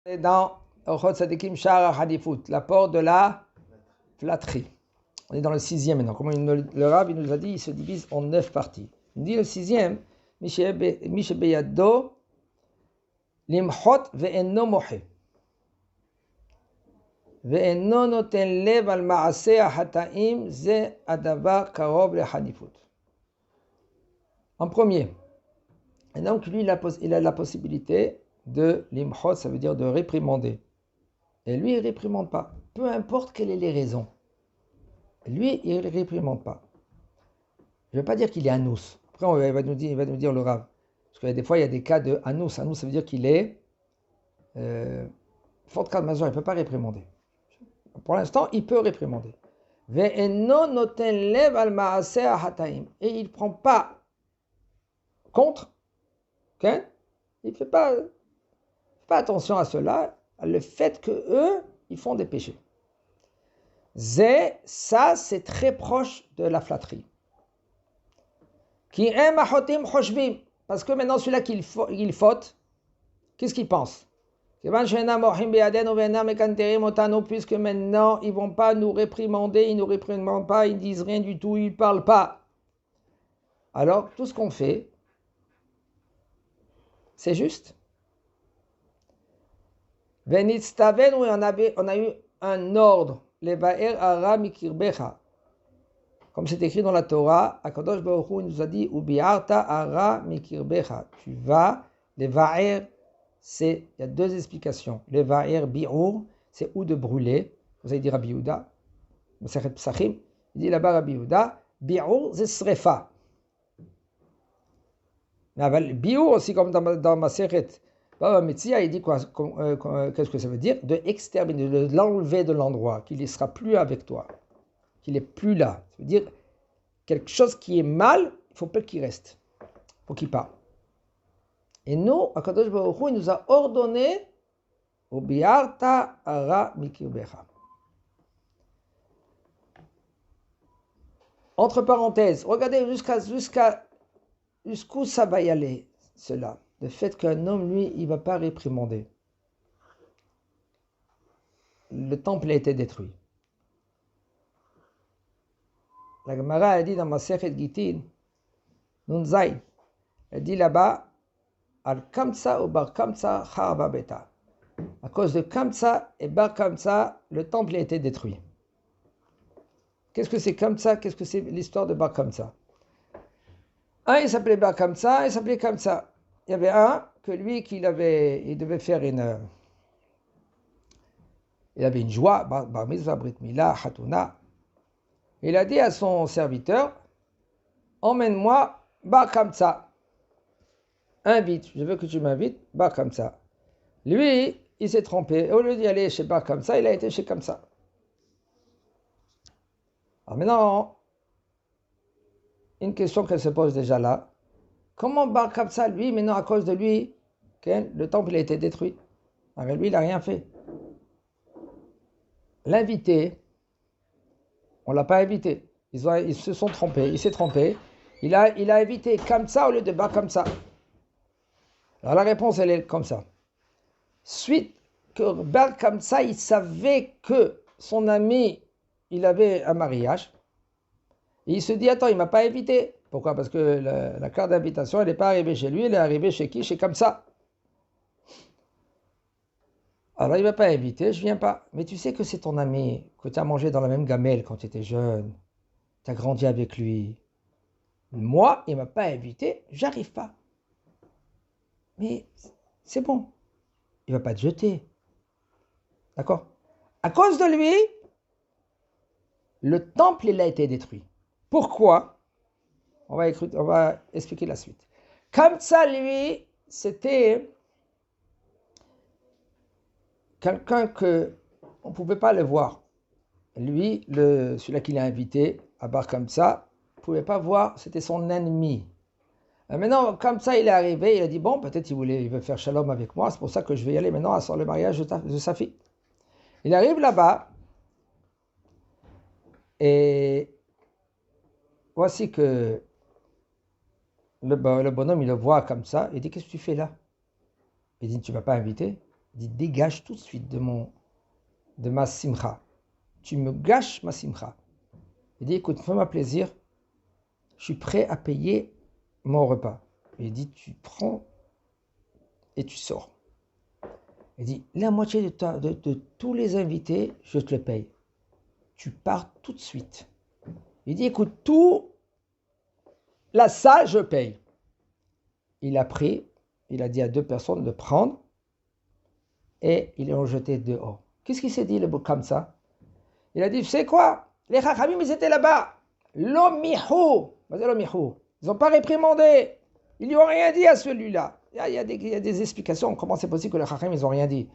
Et dans Orchot Tzadikim Sha'ar HaAdifut, l'apport de la flatterie. On est dans le 6e maintenant. Comme le Rav il nous a dit, il se divise en 9 parties. Il dit le 6e, Mishe Beyado Limchot Ve'enno Mohe Ve'enno Noten Lev Al Ma'aseh HaTa'im Ze Adavar Karov Le HaAdifut. En premier, et donc lui il a la possibilité de limchot, ça veut dire de réprimander. Et lui, il ne réprimande pas. Peu importe quelles sont les raisons. Lui, il ne réprimande pas. Je ne veux pas dire qu'il est anous. Après, il va nous dire le Rav. Parce que des fois, il y a des cas de anous. Anous, ça veut dire qu'il est forte cas majeur, il ne peut pas réprimander. Pour l'instant, il peut réprimander. Et il ne prend pas contre. Okay? Il ne fait pas attention à cela, le fait que eux, ils font des péchés. Ça, c'est très proche de la flatterie. Parce que maintenant, celui-là qu'il faute, qu'est-ce qu'il pense? Puisque maintenant, ils ne vont pas nous réprimander, ils ne nous réprimandent pas, ils ne disent rien du tout, ils ne parlent pas. Alors, tout ce qu'on fait, c'est juste. On a eu un ordre, comme c'est écrit dans la Torah, Akadosh Baruch Hu nous a dit, Ubiarta ara mikirbecha. Tu vas, les va'er, il y a deux explications. Les va'er bi'ur, c'est ou de brûler, vous allez dire Rabbi Yehuda, il dit là-bas Rabbi Yehuda, bi'ur, c'est srefa. Mais bi'ur aussi, comme dans ma Masechet, Baba Metzia, il dit quoi, qu'est-ce que ça veut dire? De exterminer, de l'enlever de l'endroit, qu'il ne sera plus avec toi, qu'il n'est plus là. Ça veut dire quelque chose qui est mal, il ne faut pas qu'il reste, il faut qu'il parte. Et nous, Akadosh Baruch Hu, il nous a ordonné Ubiarta ara mikirbecha. Entre parenthèses, regardez jusqu'où ça va y aller, cela. Le fait qu'un homme, lui, il ne va pas réprimander. Le temple a été détruit. La Gemara a dit dans Masechet Gitin, Nun Zayin, elle dit là-bas, Al Kamsa ou Bar Kamsa Charaba Beta. À cause de Kamsa et Bar Kamsa, le temple a été détruit. Qu'est-ce que c'est Kamsa? Qu'est-ce que c'est l'histoire de Bar Kamsa? Un, il s'appelait Bar Kamsa, un, il s'appelait Kamsa. Il y avait un que lui, il devait faire il avait une joie, Bar Mitzvah, Brit Milah, Hatuna. Il a dit à son serviteur, emmène-moi Bar Kamsa. Invite, je veux que tu m'invites, Bar Kamsa. Lui, il s'est trompé. Au lieu d'y aller chez Bar Kamsa, il a été chez Kamsa. Alors maintenant, une question qu'elle se pose déjà là. Comment Bar Kamsa, lui, maintenant à cause de lui, le temple a été détruit? Alors lui, il n'a rien fait. L'invité, on ne l'a pas invité. Ils se sont trompés, il s'est trompé. Il a invité Kamsa au lieu de Bar Kamsa. Alors la réponse, elle est comme ça. Suite que Bar Kamsa, il savait que son ami, il avait un mariage. Et il se dit, attends, il ne m'a pas invité. Pourquoi? Parce que la carte d'invitation, elle n'est pas arrivée chez lui, elle est arrivée chez qui? Chez Kamsa. Alors il ne m'a pas invité, je ne viens pas. Mais tu sais que c'est ton ami, que tu as mangé dans la même gamelle quand tu étais jeune. Tu as grandi avec lui. Moi, il ne m'a pas invité, j'arrive pas. Mais c'est bon. Il ne va pas te jeter. D'accord? À cause de lui, le temple, il a été détruit. Pourquoi? On va expliquer la suite. Comme ça, lui, c'était quelqu'un que on ne pouvait pas le voir. Lui, celui-là qu'il a invité à Bar Kamsa, on ne pouvait pas voir, c'était son ennemi. Et maintenant, comme ça, il est arrivé, il a dit, bon, peut-être il veut faire shalom avec moi, c'est pour ça que je vais y aller maintenant sur le mariage de sa fille. Il arrive là-bas, et voici que le bonhomme, il le voit comme ça, il dit, qu'est-ce que tu fais là? Il dit, tu ne m'as pas invité? Il dit, dégage tout de suite de ma simcha. Tu me gâches ma simcha. Il dit, écoute, fais-moi plaisir, je suis prêt à payer mon repas. Il dit, tu prends et tu sors. Il dit, la moitié de tous les invités, je te le paye. Tu pars tout de suite. Il dit, écoute, tout la salle, je paye. Il a pris, il a dit à 2 personnes de prendre et ils l'ont jeté dehors. Qu'est-ce qu'il s'est dit, le bouc comme ça? Il a dit, tu sais quoi? Les Chachamim, ils étaient là-bas. L'omihou. Ils n'ont pas réprimandé. Ils lui ont rien dit à celui-là. Il y a des explications. Comment c'est possible que les Chachamim, ils n'ont rien dit?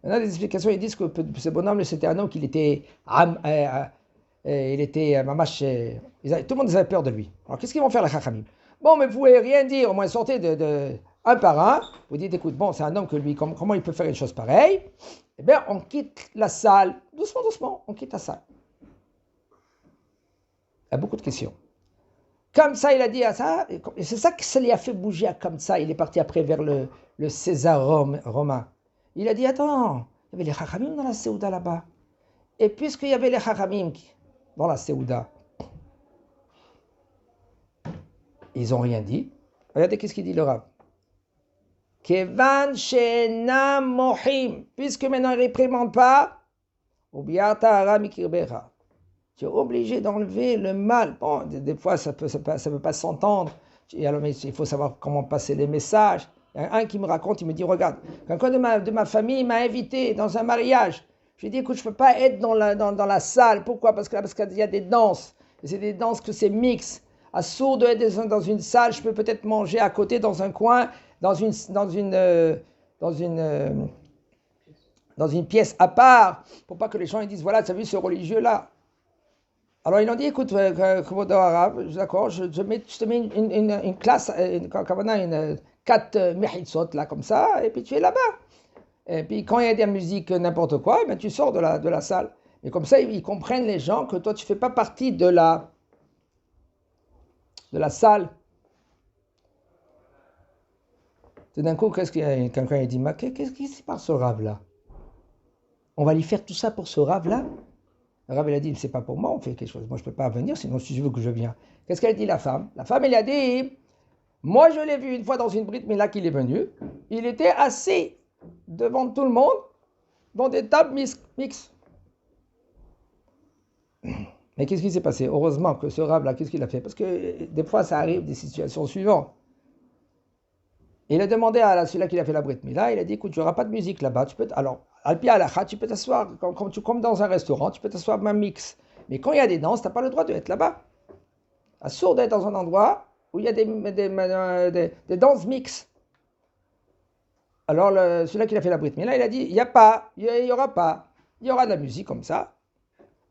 Il y en a des explications. Ils disent que ce bonhomme, c'était un homme qu'il était... il était mamash. Tout le monde avait peur de lui. Alors, qu'est-ce qu'ils vont faire, les Chachamim? Bon, mais vous ne pouvez rien dire. Au moins, sortez un par un. Vous dites, écoute, bon, c'est un homme que lui, comment il peut faire une chose pareille? Eh bien, on quitte la salle. Doucement, doucement, on quitte la salle. Il y a beaucoup de questions. Comme ça, il a dit à ça, et c'est ça que ça lui a fait bouger comme ça. Il est parti après vers le César romain. Il a dit, attends, il y avait les Chachamim dans la Séouda là-bas. Et puisqu'il y avait les Chachamim dans la Séouda, ils n'ont rien dit. Regardez qu'est-ce qu'il dit le Rav. Kevan shena mohim, puisque maintenant ils ne réprimandent pas, ubiata ara mikirbecha. Tu es obligé d'enlever le mal. Bon, des fois, ça peut pas s'entendre. Alors, mais il faut savoir comment passer les messages. Il y a un qui me raconte, il me dit, regarde, quelqu'un de ma famille m'a invité dans un mariage. Je lui ai dit, écoute, je ne peux pas être dans la salle. Pourquoi? Parce qu'il y a des danses. Et c'est des danses que c'est mix. À sourd d'être dans une salle, je peux peut-être manger à côté, dans un coin, dans une pièce à part, pour pas que les gens ils disent, voilà, tu as vu ce religieux-là. Alors ils ont dit, écoute, arabe, d'accord, je te mets une classe, une 4 mehitsot là comme ça, et puis tu es là-bas. Et puis quand il y a de la musique, n'importe quoi, ben, tu sors de la salle. Et comme ça, ils comprennent les gens que toi, tu ne fais pas partie de la salle. Tout d'un coup, qu'est-ce qu'il y a? Quelqu'un dit, mais qu'est-ce qui se passe ce rave-là? On va lui faire tout ça pour ce rave-là? Le Rav, il a dit, c'est pas pour moi, on fait quelque chose. Moi, je ne peux pas venir, sinon si je veux que je vienne. Qu'est-ce qu'elle dit, la femme? La femme, elle a dit, moi, je l'ai vu une fois dans une Brit Mila qu'il est venu. Il était assis devant tout le monde, dans des tables mixtes. Mais qu'est-ce qui s'est passé? Heureusement que ce Rav-là, qu'est-ce qu'il a fait? Parce que des fois, ça arrive des situations suivantes. Il a demandé à celui-là qui a fait la Brit Mila, il a dit, écoute, il n'y aura pas de musique là-bas. Alors, Alpi Alacha, tu peux t'asseoir, comme dans un restaurant, tu peux t'asseoir même mix. Mais quand il y a des danses, tu n'as pas le droit d'être là-bas. Assourd d'être dans un endroit où il y a des danses mixtes. Alors, celui-là qui a fait la Brit Mila, il a dit, il n'y aura pas. Il y aura de la musique comme ça.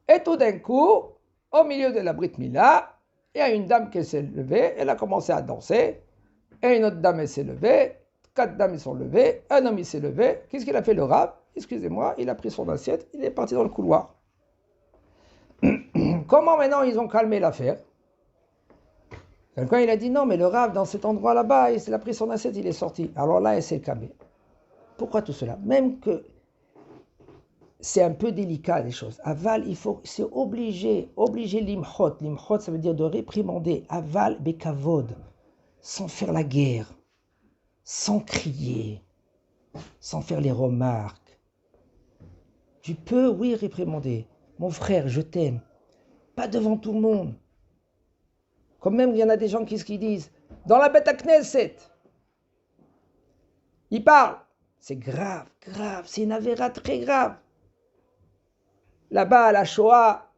Et tout d'un coup, au milieu de la Brit Mila, il y a une dame qui s'est levée, elle a commencé à danser. Et une autre dame, elle s'est levée. 4 dames, ils sont levées. Un homme, il s'est levé. Qu'est-ce qu'il a fait, le Rav? Excusez-moi, il a pris son assiette, il est parti dans le couloir. Comment maintenant ils ont calmé l'affaire? Quelqu'un, il a dit, non, mais le Rav, dans cet endroit là-bas, il a pris son assiette, il est sorti. Alors là, il s'est calmé. Pourquoi tout cela? Même que c'est un peu délicat, les choses. Aval, c'est obligé l'imchot. L'imchot, ça veut dire de réprimander. Aval, bekavod. Sans faire la guerre. Sans crier. Sans faire les remarques. Tu peux, oui, réprimander. Mon frère, je t'aime. Pas devant tout le monde. Comme même, il y en a des gens qui disent, dans la Beth Knesset, ils parlent. C'est grave, c'est une avéra très grave. Là-bas, à la Shoah,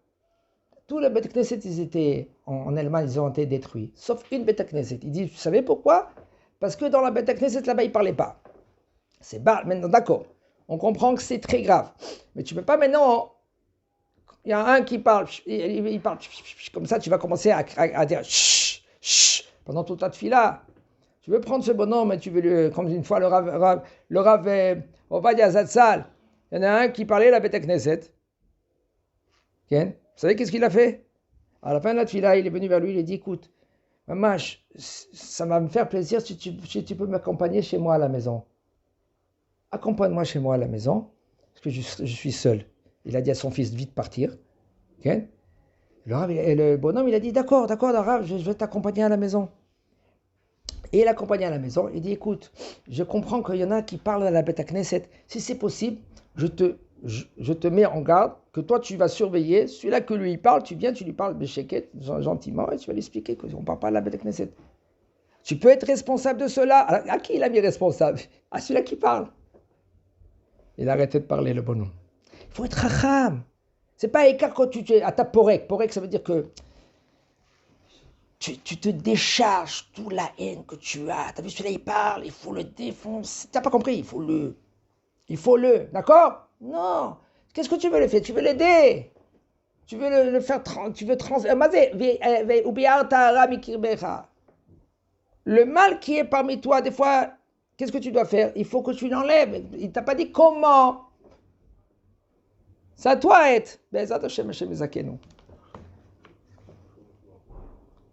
tous les Beth Knesset, ils étaient, en Allemagne, ils ont été détruits. Sauf une Beth Knesset. Ils disent, vous savez pourquoi? Parce que dans la Beth Knesset, là-bas, ils ne parlaient pas. C'est bas, maintenant, d'accord. On comprend que c'est très grave. Mais tu ne peux pas maintenant... Il y a un qui parle, il parle comme ça, tu vas commencer à dire chut, chut, pendant toute la tefila. Tu veux prendre ce bonhomme et tu veux lui, comme une fois le Rav Ovadia Zatzal, il y en a un qui parlait la Beth Knesset. Vous savez qu'est-ce qu'il a fait? À la fin de la tefila, il est venu vers lui, il a dit, écoute, Mamash, ça va me faire plaisir si tu peux m'accompagner chez moi à la maison. accompagne-moi chez moi à la maison, parce que je suis seul. Il a dit à son fils, vite partir. Okay? Et le bonhomme, il a dit, d'accord, Rav, je vais t'accompagner à la maison. Et il l'accompagne à la maison, il dit, écoute, je comprends qu'il y en a qui parlent à la Beth Knesset. Si c'est possible, je te mets en garde, que toi tu vas surveiller, celui-là que lui il parle, tu viens, tu lui parles béchéquet, gentiment, et tu vas lui expliquer qu'on ne parle pas à la Beth Knesset. Tu peux être responsable de cela. Alors, à qui il a mis responsable? À celui-là qui parle. Il a arrêté de parler, le bonhomme. Il faut être racham. C'est pas écart quand tu es à ta porek. Porek, ça veut dire que tu te décharges toute la haine que tu as. T'as vu, celui-là, il parle, il faut le défoncer. T'as pas compris, il faut le, d'accord? Non. Qu'est-ce que tu veux le faire? Tu veux l'aider. Tu veux le faire, tu veux le mal qui est parmi toi, des fois, qu'est-ce que tu dois faire? Il faut que tu l'enlèves. Il t'a pas dit comment. C'est à toi, être. Ben, ça, Hashem, Hashem, Zakenu.